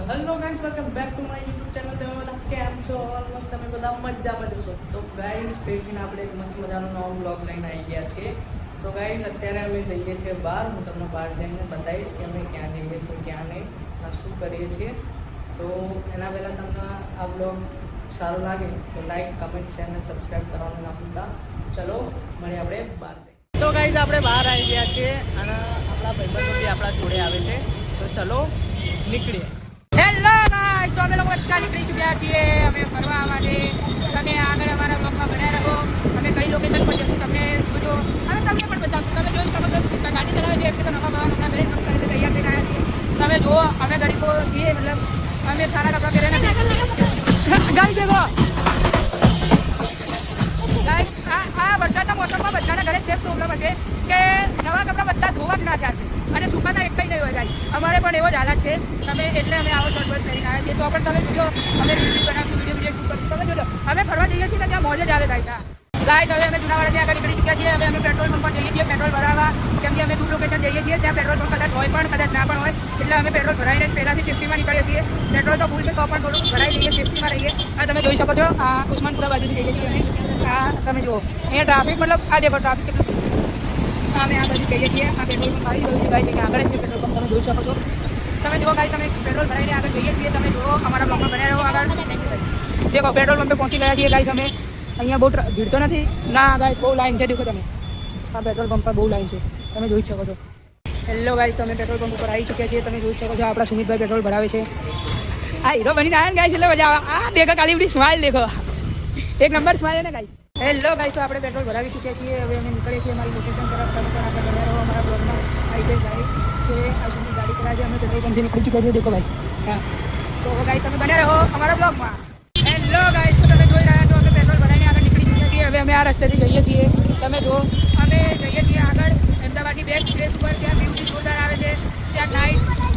Hello guys, welcome back to my YouTube channel. તમે બધા કેમ છો? ઓલમોસ્ટ તમે બધા મજામાં જશો. તો ગાઈસ, ફરીથી આપણે એક મસ્ત મજાનો નવો બ્લોગ લઈને આવી ગયા છીએ. તો ગાઈસ, અત્યારે અમે જઈએ છીએ બહાર. હું તમને બહાર જઈને બતાવીશ કે અમે ક્યાં જઈએ છીએ, ક્યાં નહીં, અને શું કરીએ છીએ. તો એના પહેલાં તમને આ બ્લોગ સારો લાગે તો લાઈક, કમેન્ટ, ચેનલ સબસ્ક્રાઈબ કરવાનું ના ભૂલતા. ચલો મળીએ આપણે બહાર જઈએ. તો ગાઈસ, આપણે બહાર આવી ગયા છીએ અને આપણા ભાઈબંધો બી આપણા જોડે આવે છે. તો ચલો નીકળીએ. હેલો ગાઈસ, તો અમે લોકો બધા નીકળી ચૂક્યા છીએ અમે ફરવા માટે. તમે આગળ અમારા બ્લોગમાં બન્યા રહો. અમે કઈ લોકેશન પર જશું તમને બધો અને તમને પણ બતાવશું. તમે જોઈ શકો છો ગાડી ચલાવે છે એટલે તો નવા ભાવ હમણાં મેરેજ મસ્ત કરીને તૈયાર થઈને આવ્યા છીએ. તમે જુઓ, અમે ગરીબો છીએ, મતલબ અમે સારા કપડાં પહેર્યા નથી. ગાઈસ દેખો ગાઈસ, આ વરસાદના મોસમમાં બધાના ઘરે સેફ પ્રોબ્લેમ હશે કે નવા કપડાં બધા ધોવા જ ના થયા અને સુકાતા એક નહીં હોય ગાઈસ. અમારે પણ એવો જ હાલત છે. તમે એટલે અમે આવો શોર્ટ કરીને આવ્યા છીએ. તો પણ તમે જોજો, અમે રિવ્યૂ બનાવશું, વિડીયો શૂટ કરશું. તમે જોજો, અમે ફરવા જઈએ છીએ ને ત્યાં મોજ જ આવે ગાઈસ. ગાઈસ, હવે અમે જુનાવાડાથી આગળ નીકળી ચૂક્યા છીએ. હવે અમે પેટ્રોલ પંપ પર જઈએ છીએ પેટ્રોલ ભરાવવા, કેમ કે અમે દૂર લોકેશન જઈએ છીએ. ત્યાં પેટ્રોલ પંપ કદાચ હોય પણ કદાચ ના પણ હોય, એટલે અમે પેટ્રોલ ભરાઈને પહેલાંથી સેફ્ટીમાં નીકળીએ છીએ. પેટ્રોલ તો ફૂલ છે તો પણ થોડું ભરાઈ જઈએ, સેફ્ટીમાં રહીએ. આ તમે જોઈ શકો છો, આ ઉસ્માનપુરા બાજુથી જઈએ છીએ અમે. આ તમે જુઓ, અહીંયા ટ્રાફિક મતલબ આ દેખો ટ્રાફિક કેટલું છે. અમે આ બાજુ જઈએ છીએ. આ પેટ્રોલ પંપ આવી ગયું છે ગાઈસ, અહીંયા આગળ જ છે પેટ્રોલ પંપ, તમે જોઈ શકો છો. તમે જુઓ ગાઈસ, અમે પેટ્રોલ ભરાઈને આગળ જઈએ છીએ. તમે જુઓ, અમારા બ્લોગમાં બન્યા રહો આગળ. દેખો, પેટ્રોલ પંપે પહોંચી ગયા છીએ ગાઈસ અમે. અહીંયા બહુ ભીડ તો નથી ના ગાઈસ, બહુ લાઈન છે. દેખો તમે, આ પેટ્રોલ પંપ પર બહુ લાઈન છે, તમે જોઈ શકો છો. હેલો ગાઈસ, તો અમે પેટ્રોલ પંપ ઉપર આવી ચૂક્યા છીએ. તમે જોઈ શકો છો, આપણા સુમિતભાઈ પેટ્રોલ ભરાવે છે. આ હીરો બનીને આવ્યા ને ગાઈસ, એટલે મજા આવે. આ દેખો ખાલી બધી સ્માઇલ દેખો, એક નંબર સ્માઇલ ને ગાઈસ. હેલો ગાઈસ, તો આપણે પેટ્રોલ ભરાવી ચૂક્યા છીએ. હવે અમે નીકળીએ છીએ અમારી લોકેશન તરફ. તમે પણ આપણે બન્યા રહો અમારા બ્લોગમાં. આવી ગઈ ગાઈસ કે આ સુધી ગાડી કરાવી અમે પેટ્રોલ પંપથી નીકળી ચૂક્યા છીએ. દેખો ભાઈ, હા. તો ગાઈસ, તમે બન્યા રહો અમારા બ્લોગમાં. હેલો ગાઈસ, તો તમે જોઈ રહ્યા છો, અમે પેટ્રોલ ભરાઈને આગળ નીકળી ચૂક્યા છીએ. હવે અમે આ રસ્તેથી જઈએ છીએ. તમે જો, અમે જઈએ છીએ આગળ અમદાવાદની બેસ્ટ પ્લેસ પર. ત્યાં બ્યુટી જોરદાર આવે છે. ત્યાં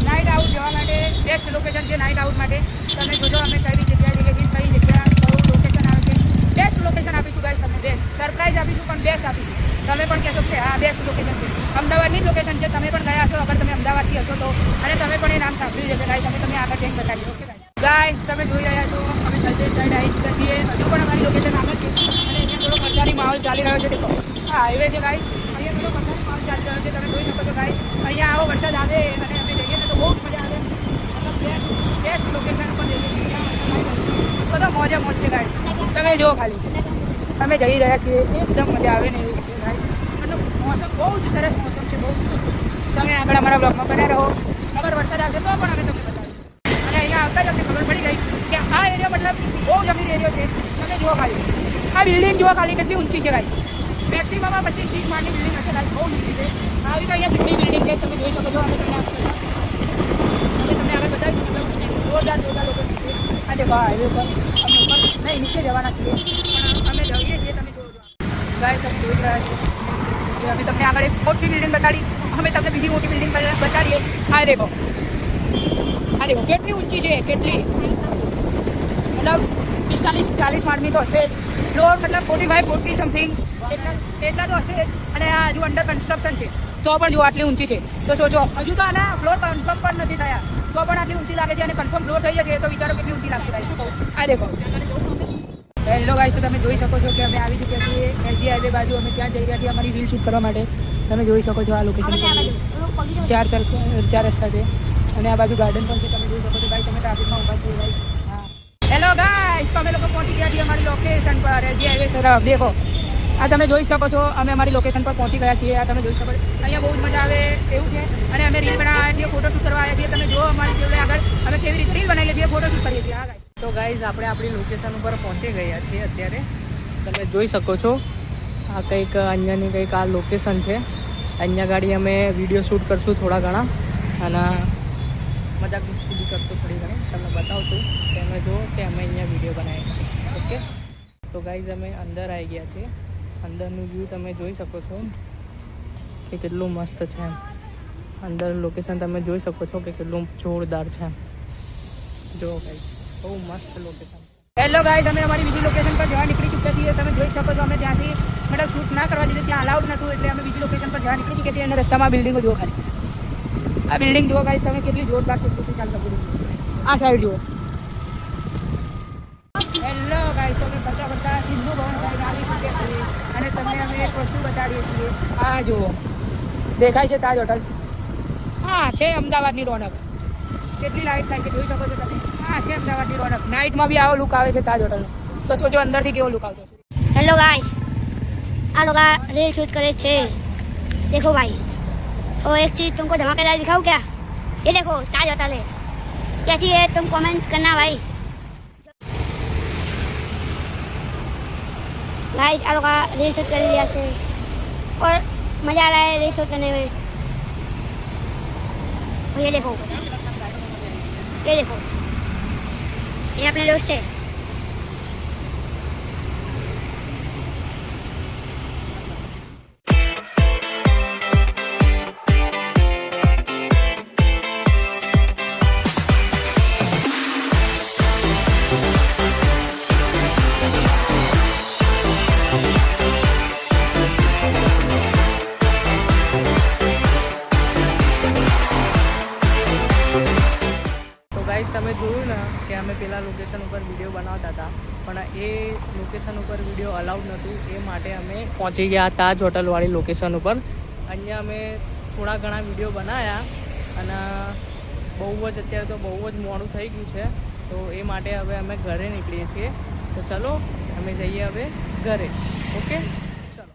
નાઇટ આઉટ જવા માટે બેસ્ટ લોકેશન છે નાઇટ આઉટ માટે. તમે જોજો અમે કઈ જગ્યાએ જઈએ છીએ, કઈ જગ્યા કયું લોકેશન આવે છે. બેસ્ટ લોકેશન આપીશું ગાઈસ તમને, બેસ્ટ સરપ્રાઈઝ આપીશું પણ બેસ્ટ આપીશું. તમે પણ કહેશો કે હા બેસ્ટ લોકેશન છે, અમદાવાદની જ લોકેશન છે. તમે પણ ગયા હશો, અગર તમે અમદાવાદથી હશો તો, અને તમે પણ એ નામ સાંભળ્યું જશે ગાઈસ. અમે તમને આગળ જઈને બતાવીએ. ઓકે ગાઈસ, તમે જોઈ રહ્યા છો, અમે જલ્દી સાઈડ આવી ચૂક્યા છીએ. હજુ પણ અમારી લોકેશન આગળ છે અને અહીંયા થોડો વરસાદી માહોલ ચાલી રહ્યો છે. દેખો, આ હાઈવે છે ગાઈસ, અહીંયા થોડો વરસાદી માહોલ ચાલી રહ્યો છે. તમે જોઈ શકો છો ગાઈસ, અહીંયા આવો વરસાદ આવે અને અમે જઈએ ને તો બહુ જ મજા આવે. બેસ્ટ લોકેશન પર જઈએ છીએ, બધો મોજે મોજ છે ગાઈસ. તમે જુઓ ખાલી, અમે જઈ રહ્યા છીએ, એકદમ મજા આવે ને એવી છે ગાઈસ. મતલબ મોસમ બહુ જ સરસ મોસમ છે, બહુ જ. તમે આગળ અમારા બ્લોગમાં બન્યા રહો. અગર વરસાદ આવશે તો પણ અમે તમને બતાવીશું. અને અહીંયા આવતા જ અમને ખબર પડી ગઈ કે આ એરિયા મતલબ બહુ જમીન એરિયો છે. તમે જુઓ ખાલી, આ બિલ્ડિંગ જુઓ ખાલી કેટલી ઊંચી છે ગાઈસ. મેક્સિમમ 25-30 માળની બિલ્ડિંગ હશે ગાઈસ, બહુ ઊંચી છે. આવી તો અહીંયા કેટલી બિલ્ડિંગ છે તમે જોઈ શકો છો. અમે તમને આગળ બતાવીશું. જોરદાર લોકેશન છે. આ દેખો, આ હાઈવે પર અમે ઉપર નહીં નીચે જવાના છીએ, પણ અમે જઈએ છીએ. તમે જોજો ગાઈસ, તમે જોઈ રહ્યા છો કે અમે તમને આગળ એક મોટી બિલ્ડિંગ બતાડી. અમે તમને બીજી મોટી બિલ્ડિંગ બતાડીએ. આ દેખો કેટલી ઊંચી છે, કેટલી મતલબ 45-40 માળની તો હશે. ફ્લોર મતલબ 45-40 સમથિંગ એટલા તો હશે. અને આ હજુ અંડર કન્સ્ટ્રક્શન છે તો પણ જો આટલી ઊંચી છે તો સોચો, હજુ તો આના ફ્લોર કન્ફર્મ પણ નથી થયા તો પણ આટલી ઊંચી લાગે છે. અને કન્ફર્મ ફ્લોર થઈ જશે તો વિચારો કેટલી ઊંચી લાગશે ગાઈસ. આ દેખો. હેલો ગાઈસ, તો તમે જોઈ શકો છો કે અમે આવી ચૂક્યા છીએ એસજી હાઈવે બાજુ. અમે ત્યાં જઈ રહ્યા છીએ અમારી રીલ શૂટ કરવા માટે. તમે જોઈ શકો છો આ લોકેશન ચાર રસ્તા છે અને આ બાજુ ગાર્ડન પણ છે. તમે જોઈ શકો છો ગાઈસ, તમે ટ્રાફિકમાં ઊભા છીએ ગાઈસ. હા, હેલો ગાઈસ, તો અમે લોકો પહોંચી ગયા છીએ અમારી લોકેશન પર એસજી હાઈવે તરફ. દેખો, આ તમે જોઈ શકો છો, અમે અમારી લોકેશન પર પહોંચી ગયા છીએ. આ તમે જોઈ શકો છો, અહીંયા બહુ જ મજા આવે એવું છે. અને અમે રીલ બનાવ્યા છીએ, ફોટોશૂટ કરવા આવ્યા છીએ. તમે જુઓ અમારી જોડે આગળ અમે કેવી રીતે રીલ બનાવીએ છીએ, ફોટોશૂટ કરીએ છીએ. હા ગાઈસ, તો ગાઈઝ, આપણે આપણી લોકેશન ઉપર પહોંચી ગયા છીએ અત્યારે. તમે જોઈ શકો છો, આ કંઈક અહીંયાની કંઈક આ લોકેશન છે. અહીંયા ગાડી અમે વિડીયો શૂટ કરશું થોડા ઘણા અને મજાક મસ્તી બી કરશું થોડી ઘણી. તમને બતાવશું કે અમે જુઓ કે અમે અહીંયા વિડીયો બનાવીએ છીએ. ઓકે, તો ગાઈઝ, અમે અંદર આવી ગયા છીએ. અંદરનું વ્યૂ તમે જોઈ શકો છો કે કેટલું મસ્ત છે. અંદર લોકેશન તમે જોઈ શકો છો કે કેટલું જોરદાર છે. જુઓ ગાઈઝ, બહુ મસ્ત લોકેશન. હેલો ગાઈસ, અમે અમારી બીજી લોકેશન પર જવા નીકળી ચૂક્યા છીએ. તમે જોઈ શકો છો, અમે ત્યાંથી મતલબ શૂટ ના કરવા દીધું, ત્યાં અલાઉડ નહોતું, એટલે અમે બીજી લોકેશન પર જવા નીકળી ચૂક્યા છીએ. અને રસ્તામાં બિલ્ડિંગો જુઓ ખાલી, આ બિલ્ડિંગ જુઓ ગાઈસ તમે, કેટલી જોરદાર છે. ચાલતા બિલ્ડિંગ આ સાઈડ જુઓ. હેલો ગાઈસ, તો અમે બધા સિંધુ ભવન સાઈડ આવી ચૂક્યા છીએ અને તમને અમે એક વસ્તુ બતાડીએ છીએ. આ જુઓ, દેખાય છે તાજ હોટલ. હા, છે અમદાવાદની રોનક. કેટલી લાઇટ થાય છે જોઈ શકો છો તમે. હા, છે અમદાવાદની રોનક. નાઇટમાં બી આવો લુક આવે છે તાજ હોટલનો. તો સોચો અંદરથી કેવો લુક આવતો છે. हेलो गाइस, आ लोग रील शूट करे छे. देखो भाई, और एक चीज तुमको धमाकेदार दिखाऊं क्या? ये देखो ताज होटल है. कैसी है तुम कमेंट करना भाई. गाइस, आ लोग रील शूट कर लिया छे और मजा आ रहा है रील शूट करने में. और ये देखो, ये अपने दोस्त है. ગાઈસ, તમે જોયું ને કે અમે પેલા લોકેશન ઉપર વિડીયો બનાવતા હતા, પણ એ લોકેશન ઉપર વિડીયો અલાઉડ નહોતું. એ માટે અમે પહોંચી ગયા તાજ હોટલવાળી લોકેશન ઉપર. અહીંયા અમે થોડા ઘણા વિડીયો બનાવ્યા અને બહુ જ અત્યારે તો બહુ જ મોડું થઈ ગયું છે. તો એ માટે હવે અમે ઘરે નીકળીએ છીએ. તો ચલો અમે જઈએ હવે ઘરે. ઓકે, ચલો.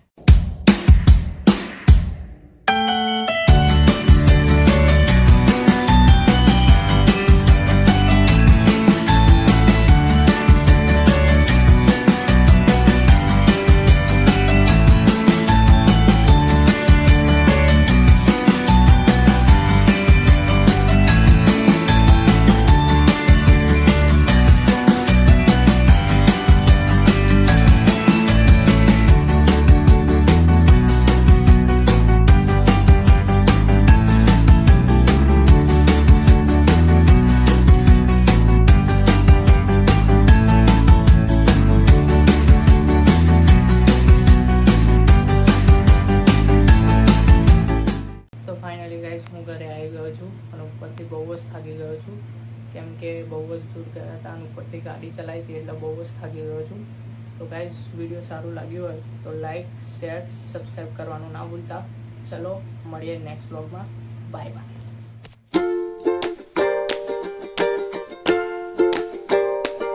ફાઇનલી ગાઈસ, હું ઘરે આવી ગયો છું અને ઉપરથી બહુ જ થાકી ગયો છું, કેમ કે બહુ જ દૂર ગયા હતા અને ઉપરથી ગાડી ચલાવી હતી એટલે બહુ જ થાકી ગયો છું. તો ગાઈસ, વિડીયો સારું લાગ્યું હોય તો લાઈક, શેર, સબસ્ક્રાઈબ કરવાનું ના ભૂલતા. ચલો મળીએ નેક્સ્ટ બ્લોગમાં. Bye bye.